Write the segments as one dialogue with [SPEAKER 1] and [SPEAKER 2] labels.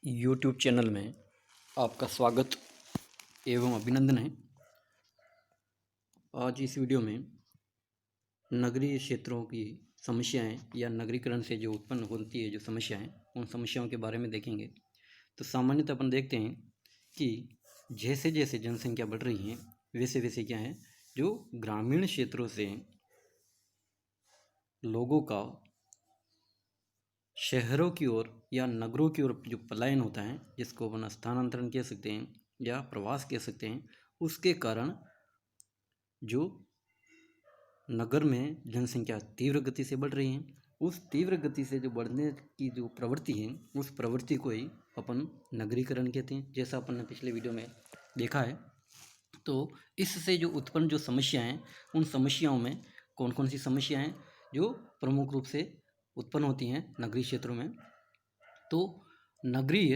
[SPEAKER 1] YouTube channel में आपका स्वागत एवं अभिनंदन है। आज इस वीडियो में नगरीय क्षेत्रों की समस्याएं या नगरीकरण से जो उत्पन्न होती है जो समस्याएं, उन समस्याओं के बारे में देखेंगे। तो सामान्यतः अपन देखते हैं कि जैसे जैसे जनसंख्या बढ़ रही है वैसे वैसे क्या है, जो ग्रामीण क्षेत्रों से लोगों का शहरों की ओर या नगरों की ओर जो पलायन होता है, जिसको अपन स्थानांतरण कह सकते हैं या प्रवास कह सकते हैं, उसके कारण जो नगर में जनसंख्या तीव्र गति से बढ़ रही है। उस तीव्र गति से जो बढ़ने की जो प्रवृत्ति है, उस प्रवृत्ति को ही अपन नगरीकरण कहते हैं, जैसा अपन ने पिछले वीडियो में देखा है। तो इससे जो उत्पन्न जो समस्याएं हैं, उन समस्याओं में कौन कौन सी समस्याएं हैं जो प्रमुख रूप से उत्पन्न होती हैं नगरीय क्षेत्रों में। तो नगरीय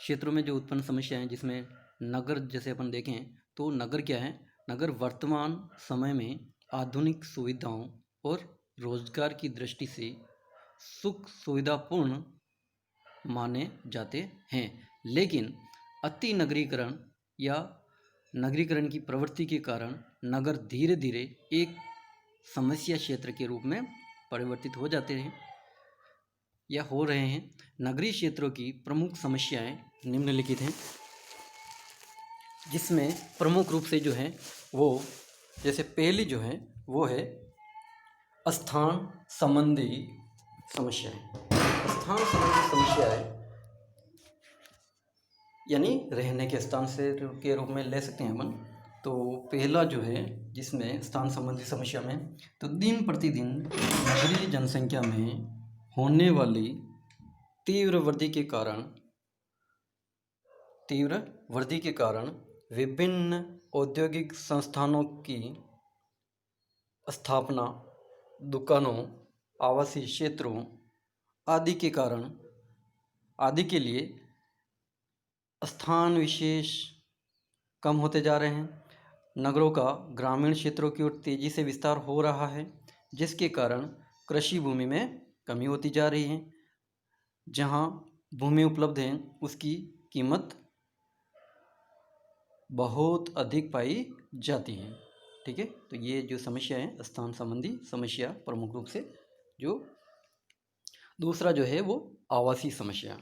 [SPEAKER 1] क्षेत्रों में जो उत्पन्न समस्या है, जिसमें नगर जैसे अपन देखें तो नगर क्या है, नगर वर्तमान समय में आधुनिक सुविधाओं और रोजगार की दृष्टि से सुख सुविधापूर्ण माने जाते हैं, लेकिन अति नगरीकरण या नगरीकरण की प्रवृत्ति के कारण नगर धीरे धीरे एक समस्या क्षेत्र के रूप में परिवर्तित हो जाते हैं या हो रहे हैं। नगरीय क्षेत्रों की प्रमुख समस्याएं निम्नलिखित हैं, जिसमें प्रमुख रूप से जो है वो, जैसे पहली जो है वो है स्थान संबंधी समस्याएं। स्थान संबंधी समस्याएं यानी रहने के स्थान से के रूप में ले सकते हैं अपन। तो पहला जो है जिसमें स्थान संबंधी समस्या में, तो दिन प्रतिदिन नगरीय जनसंख्या में होने वाली तीव्र वृद्धि के कारण विभिन्न औद्योगिक संस्थानों की स्थापना, दुकानों, आवासीय क्षेत्रों आदि के लिए स्थान विशेष कम होते जा रहे हैं। नगरों का ग्रामीण क्षेत्रों की ओर तेजी से विस्तार हो रहा है, जिसके कारण कृषि भूमि में कमी होती जा रही है। जहां भूमि उपलब्ध है उसकी कीमत बहुत अधिक पाई जाती है। ठीक है, तो ये जो समस्या है स्थान संबंधी समस्या प्रमुख रूप से। जो दूसरा जो है वो आवासीय समस्या।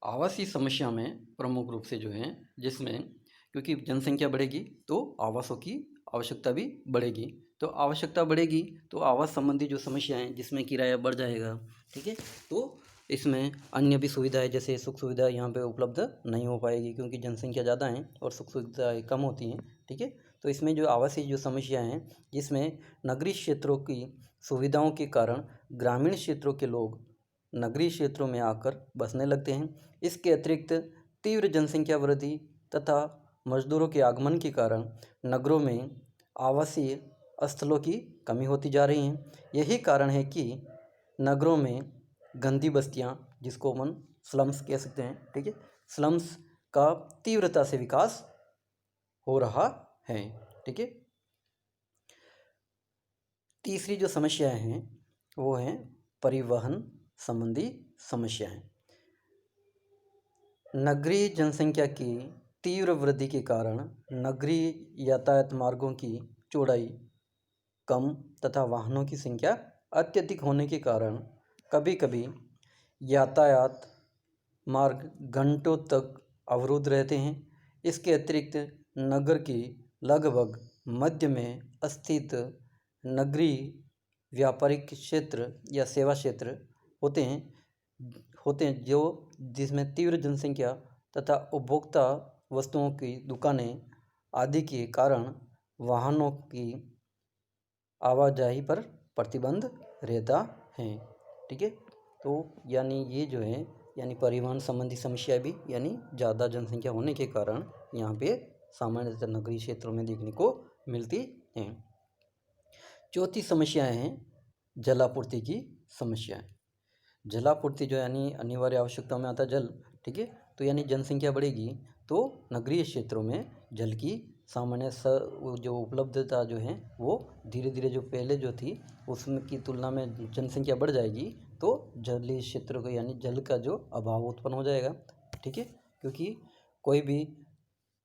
[SPEAKER 1] आवासीय समस्या में प्रमुख रूप से जो है, जिसमें क्योंकि जनसंख्या बढ़ेगी तो आवासों की आवश्यकता भी बढ़ेगी, तो आवश्यकता बढ़ेगी तो आवास संबंधी जो समस्याएं, जिसमें किराया बढ़ जाएगा। ठीक है, तो इसमें अन्य भी सुविधाएं जैसे सुख सुविधा यहाँ पे उपलब्ध नहीं हो पाएगी, क्योंकि जनसंख्या ज़्यादा है और सुख सुविधाएँ कम होती हैं। ठीक है, तो इसमें जो आवासीय जो समस्याएं हैं, जिसमें नगरीय क्षेत्रों की सुविधाओं के कारण ग्रामीण क्षेत्रों के लोग नगरीय क्षेत्रों में आकर बसने लगते हैं। इसके अतिरिक्त तीव्र जनसंख्या वृद्धि तथा मजदूरों के आगमन के कारण नगरों में आवासीय स्थलों की कमी होती जा रही है। यही कारण है कि नगरों में गंदी बस्तियां, जिसको हम स्लम्स कह सकते हैं, ठीक है, स्लम्स का तीव्रता से विकास हो रहा है। ठीक है, तीसरी जो समस्याएं हैं वो हैं परिवहन संबंधी समस्याएं। नगरीय जनसंख्या की तीव्र वृद्धि के कारण नगरीय यातायात मार्गों की चौड़ाई कम तथा वाहनों की संख्या अत्यधिक होने के कारण कभी कभी यातायात मार्ग घंटों तक अवरुद्ध रहते हैं। इसके अतिरिक्त नगर की लगभग मध्य में स्थित नगरीय व्यापारिक क्षेत्र या सेवा क्षेत्र होते हैं जो जिसमें तीव्र जनसंख्या तथा उपभोक्ता वस्तुओं की दुकानें आदि के कारण वाहनों की आवाजाही पर प्रतिबंध रहता है। ठीक है, तो यानी ये जो है यानी परिवहन संबंधी समस्या भी, यानी ज़्यादा जनसंख्या होने के कारण यहाँ पे सामान्यतः नगरीय क्षेत्रों में देखने को मिलती हैं। चौथी समस्याएं हैं जलापूर्ति की समस्याएं। जलापूर्ति जो यानी अनिवार्य आवश्यकताओं में आता है जल। ठीक है, तो यानी जनसंख्या बढ़ेगी तो नगरीय क्षेत्रों में जल की सामान्य जो उपलब्धता जो है वो धीरे धीरे जो पहले जो थी उसमें की तुलना में जनसंख्या बढ़ जाएगी, तो जलीय क्षेत्र को यानी जल का जो अभाव उत्पन्न हो जाएगा। ठीक है, क्योंकि कोई भी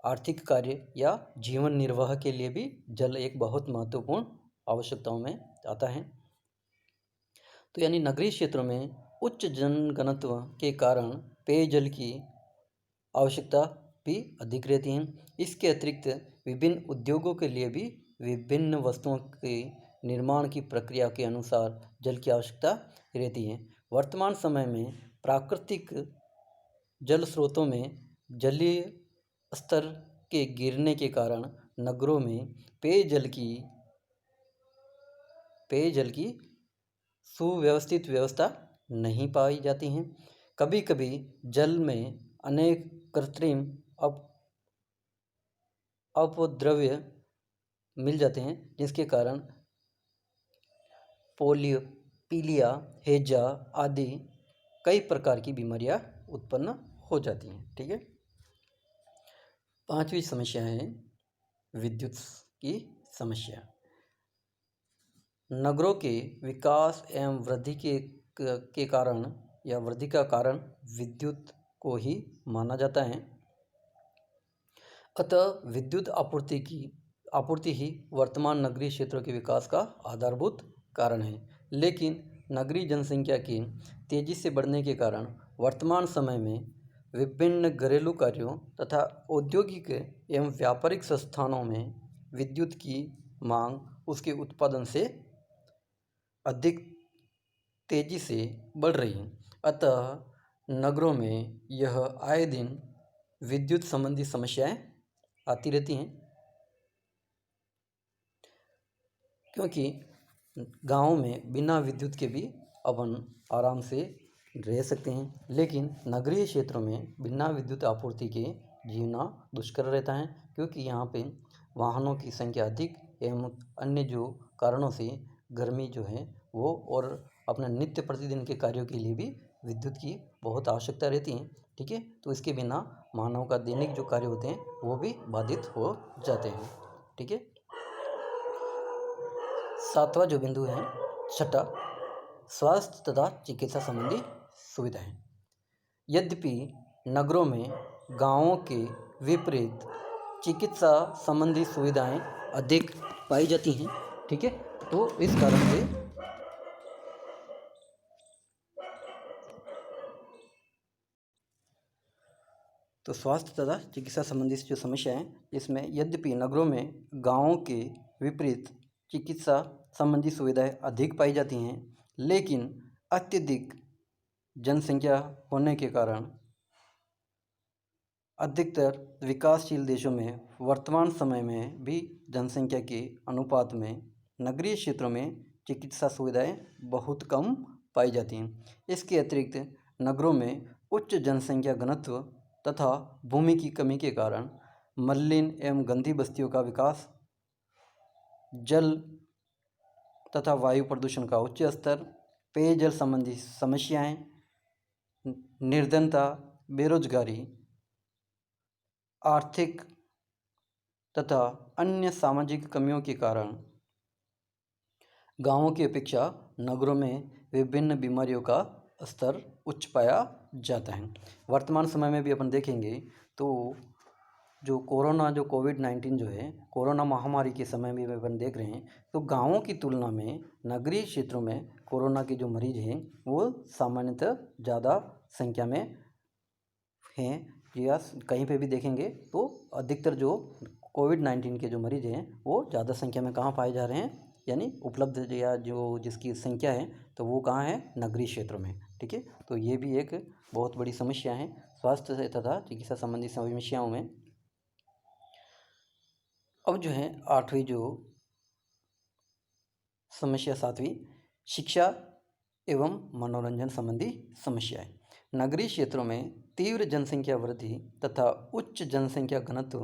[SPEAKER 1] आर्थिक कार्य या जीवन निर्वाह के लिए भी जल एक बहुत महत्वपूर्ण आवश्यकताओं में आता है। तो यानी नगरीय क्षेत्रों में उच्च जनघनत्व के कारण पेयजल की आवश्यकता भी अधिक रहती है। इसके अतिरिक्त विभिन्न उद्योगों के लिए भी विभिन्न वस्तुओं के निर्माण की प्रक्रिया के अनुसार जल की आवश्यकता रहती है। वर्तमान समय में प्राकृतिक जल स्रोतों में जलीय स्तर के गिरने के कारण नगरों में पेयजल की सुव्यवस्थित व्यवस्था नहीं पाई जाती हैं। कभी कभी जल में अनेक कृत्रिम अपद्रव्य मिल जाते हैं, जिसके कारण पोलियो, पीलिया, हैजा आदि कई प्रकार की बीमारियां उत्पन्न हो जाती हैं। ठीक है, पांचवी समस्या है विद्युत की समस्या। नगरों के विकास एवं वृद्धि के कारण या वृद्धि का कारण विद्युत को ही माना जाता है। अतः विद्युत आपूर्ति ही वर्तमान नगरीय क्षेत्रों के विकास का आधारभूत कारण है। लेकिन नगरीय जनसंख्या की तेजी से बढ़ने के कारण वर्तमान समय में विभिन्न घरेलू कार्यों तथा औद्योगिक एवं व्यापारिक संस्थानों में विद्युत की मांग उसके उत्पादन से अधिक तेजी से बढ़ रही है। अतः नगरों में यह आए दिन विद्युत संबंधी समस्याएं आती रहती हैं, क्योंकि गाँव में बिना विद्युत के भी अपन आराम से रह सकते हैं, लेकिन नगरीय क्षेत्रों में बिना विद्युत आपूर्ति के जीना दुष्कर रहता है, क्योंकि यहाँ पे वाहनों की संख्या अधिक एवं अन्य जो कारणों से गर्मी जो है वो और अपने नित्य प्रतिदिन के कार्यों के लिए भी विद्युत की बहुत आवश्यकता रहती है। ठीक है, तो इसके बिना मानव का दैनिक जो कार्य होते हैं वो भी बाधित हो जाते हैं। ठीक है, सातवां जो बिंदु है छठा, स्वास्थ्य तथा चिकित्सा संबंधी सुविधाएं। यद्यपि नगरों में गांवों के विपरीत चिकित्सा संबंधी सुविधाएं अधिक पाई जाती हैं। ठीक है, तो इस कारण से स्वास्थ्य तथा चिकित्सा संबंधी जो समस्या है, इसमें यद्यपि नगरों में गांवों के विपरीत चिकित्सा संबंधी सुविधाएं अधिक पाई जाती हैं, लेकिन अत्यधिक जनसंख्या होने के कारण अधिकतर विकासशील देशों में वर्तमान समय में भी जनसंख्या के अनुपात में नगरीय क्षेत्रों में चिकित्सा सुविधाएं बहुत कम पाई जाती हैं। इसके अतिरिक्त नगरों में उच्च जनसंख्या घनत्व तथा भूमि की कमी के कारण मलिन एवं गंदी बस्तियों का विकास, जल तथा वायु प्रदूषण का उच्च स्तर, पेयजल संबंधी समस्याएं, निर्धनता, बेरोजगारी, आर्थिक तथा अन्य सामाजिक कमियों के कारण गांवों की अपेक्षा नगरों में विभिन्न बीमारियों का स्तर उच्च पाया जाता है। वर्तमान समय में भी अपन देखेंगे तो जो कोविड-19 जो है, कोरोना महामारी के समय में अपन देख रहे हैं, तो गांवों की तुलना में नगरीय क्षेत्रों में कोरोना के जो मरीज हैं वो सामान्यतः ज़्यादा संख्या में हैं, या कहीं पे भी देखेंगे तो अधिकतर जो कोविड-19 के जो मरीज हैं वो ज़्यादा संख्या में कहाँ पाए जा रहे हैं, यानी उपलब्ध या जो जिसकी संख्या है तो वो कहाँ है, नगरीय क्षेत्रों में। ठीक है, तो ये भी एक बहुत बड़ी समस्या है स्वास्थ्य तथा चिकित्सा संबंधी समस्याओं में। अब जो है आठवीं जो समस्या, सातवीं, शिक्षा एवं मनोरंजन संबंधी समस्याएं। नगरीय क्षेत्रों में तीव्र जनसंख्या वृद्धि तथा उच्च जनसंख्या घनत्व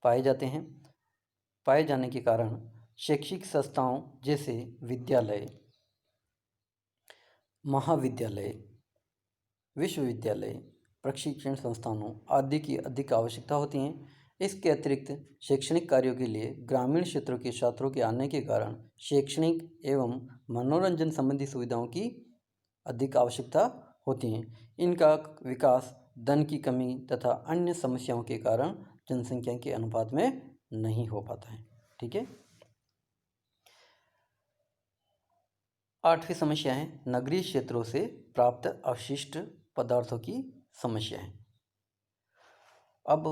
[SPEAKER 1] पाए जाने के कारण शैक्षिक संस्थाओं जैसे विद्यालय, महाविद्यालय, विश्वविद्यालय, प्रशिक्षण संस्थानों आदि की अधिक आवश्यकता होती हैं। इसके अतिरिक्त शैक्षणिक कार्यों के लिए ग्रामीण क्षेत्रों के छात्रों के आने के कारण शैक्षणिक एवं मनोरंजन संबंधी सुविधाओं की अधिक आवश्यकता होती है। इनका विकास धन की कमी तथा अन्य समस्याओं के कारण जनसंख्या के अनुपात में नहीं हो पाता है। ठीक है। 8वीं समस्या है नगरीय क्षेत्रों से प्राप्त अवशिष्ट पदार्थों की समस्या है। अब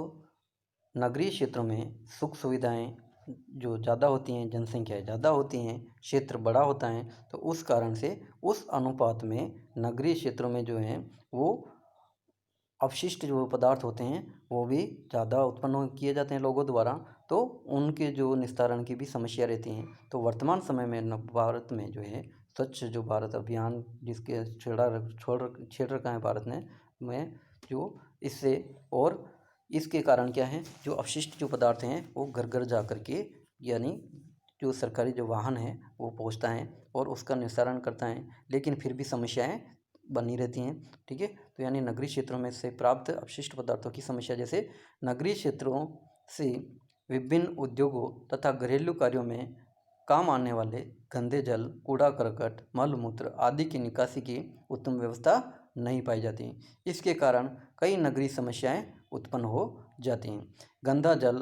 [SPEAKER 1] नगरीय क्षेत्रों में सुख सुविधाएं जो ज़्यादा होती हैं, जनसंख्या ज़्यादा होती हैं, क्षेत्र बड़ा होता है, तो उस कारण से उस अनुपात में नगरीय क्षेत्रों में जो है वो अपशिष्ट जो पदार्थ होते हैं वो भी ज़्यादा उत्पन्न किए जाते हैं लोगों द्वारा, तो उनके जो निस्तारण की भी समस्या रहती हैं। तो वर्तमान समय में भारत में जो है स्वच्छ जो भारत अभियान जिसके छेड़ रखा है भारत ने में, जो इससे और इसके कारण क्या है, जो अपशिष्ट जो पदार्थ हैं वो घर घर जा कर के, यानी जो सरकारी जो वाहन है वो पहुंचता है और उसका निस्तारण करता है, लेकिन फिर भी समस्याएं बनी रहती हैं। ठीक है। तो यानी नगरीय क्षेत्रों में से प्राप्त अपशिष्ट पदार्थों की समस्या, जैसे नगरीय क्षेत्रों से विभिन्न उद्योगों तथा घरेलू कार्यों में काम आने वाले गंदे जल, कूड़ा करकट, मल मूत्र आदि की निकासी की उत्तम व्यवस्था नहीं पाई जाती। इसके कारण कई नगरीय समस्याएं उत्पन्न हो जाती हैं। गंदा जल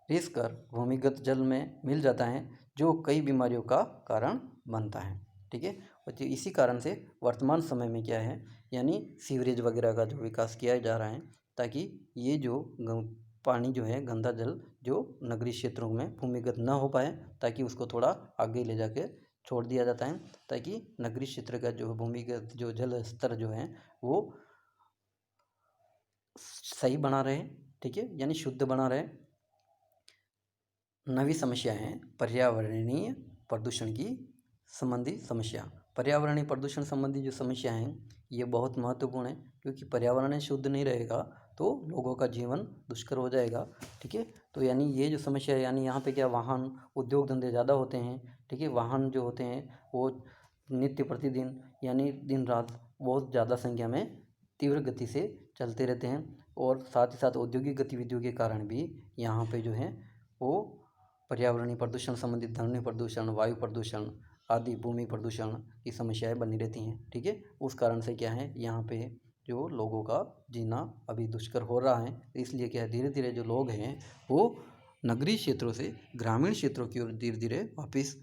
[SPEAKER 1] रिस कर भूमिगत जल में मिल जाता है, जो कई बीमारियों का कारण बनता है। ठीक है। और तो इसी कारण से वर्तमान समय में क्या है, यानी सीवरेज वगैरह का जो विकास किया जा रहा है, ताकि ये जो पानी जो है गंदा जल जो नगरीय क्षेत्रों में भूमिगत न हो पाए, ताकि उसको थोड़ा आगे ले जाके छोड़ दिया जाता है, ताकि नगरीय क्षेत्र का जो भूमिगत जो जल स्तर जो है वो सही बना रहे। ठीक है, यानी शुद्ध बना रहे। नवी समस्या है पर्यावरणीय प्रदूषण की संबंधी समस्या। पर्यावरणीय प्रदूषण संबंधी जो समस्या है ये बहुत महत्वपूर्ण है, क्योंकि पर्यावरण शुद्ध नहीं रहेगा तो लोगों का जीवन दुष्कर हो जाएगा। ठीक है। तो यानी ये जो समस्या है, यानी यहाँ पे क्या वाहन उद्योग धंधे ज़्यादा होते हैं। ठीक है। वाहन जो होते हैं वो नित्य प्रतिदिन यानी दिन रात बहुत ज़्यादा संख्या में तीव्र गति से चलते रहते हैं, और साथ ही साथ औद्योगिक गतिविधियों के कारण भी यहाँ पे जो है वो पर्यावरणीय प्रदूषण संबंधित ध्वनि प्रदूषण, वायु प्रदूषण आदि, भूमि प्रदूषण की समस्याएं बनी रहती हैं। ठीक है। उस कारण से क्या है, यहाँ पे जो लोगों का जीना अभी दुष्कर हो रहा है। इसलिए क्या है, धीरे धीरे जो लोग हैं वो नगरीय क्षेत्रों से ग्रामीण क्षेत्रों की ओर धीरे धीरे वापस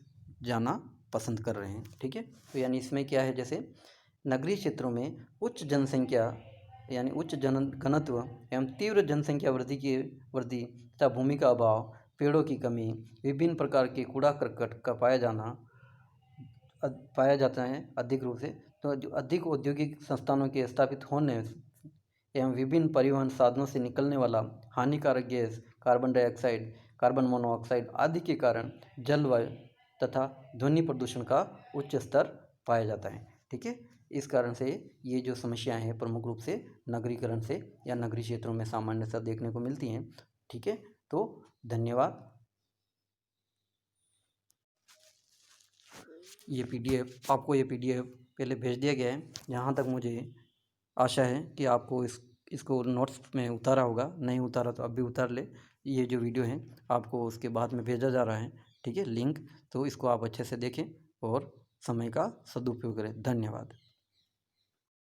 [SPEAKER 1] जाना पसंद कर रहे हैं। ठीक है। तो यानी इसमें क्या है, जैसे नगरीय क्षेत्रों में उच्च जनसंख्या यानी उच्च घनत्व एवं तीव्र जनसंख्या वृद्धि तथा भूमि का अभाव, पेड़ों की कमी, विभिन्न प्रकार के कूड़ा करकट का पाया जाता है अधिक रूप से। तो जो अधिक औद्योगिक संस्थानों के स्थापित होने एवं विभिन्न परिवहन साधनों से निकलने वाला हानिकारक gas, carbon dioxide, carbon monoxide आदि के कारण जलवायु तथा ध्वनि प्रदूषण का उच्च स्तर पाया जाता है। ठीक है। इस कारण से ये जो समस्याएं हैं प्रमुख रूप से नगरीकरण से या नगरीय क्षेत्रों में सामान्यतः देखने को मिलती हैं। ठीक है। तो धन्यवाद। ये पीडीएफ आपको पहले भेज दिया गया है। यहाँ तक मुझे आशा है कि आपको इसको नोट्स में उतारा होगा, नहीं उतारा तो अब भी उतार ले। ये जो वीडियो है आपको उसके बाद में भेजा जा रहा है। ठीक है, लिंक। तो इसको आप अच्छे से देखें और समय का सदुपयोग करें। धन्यवाद।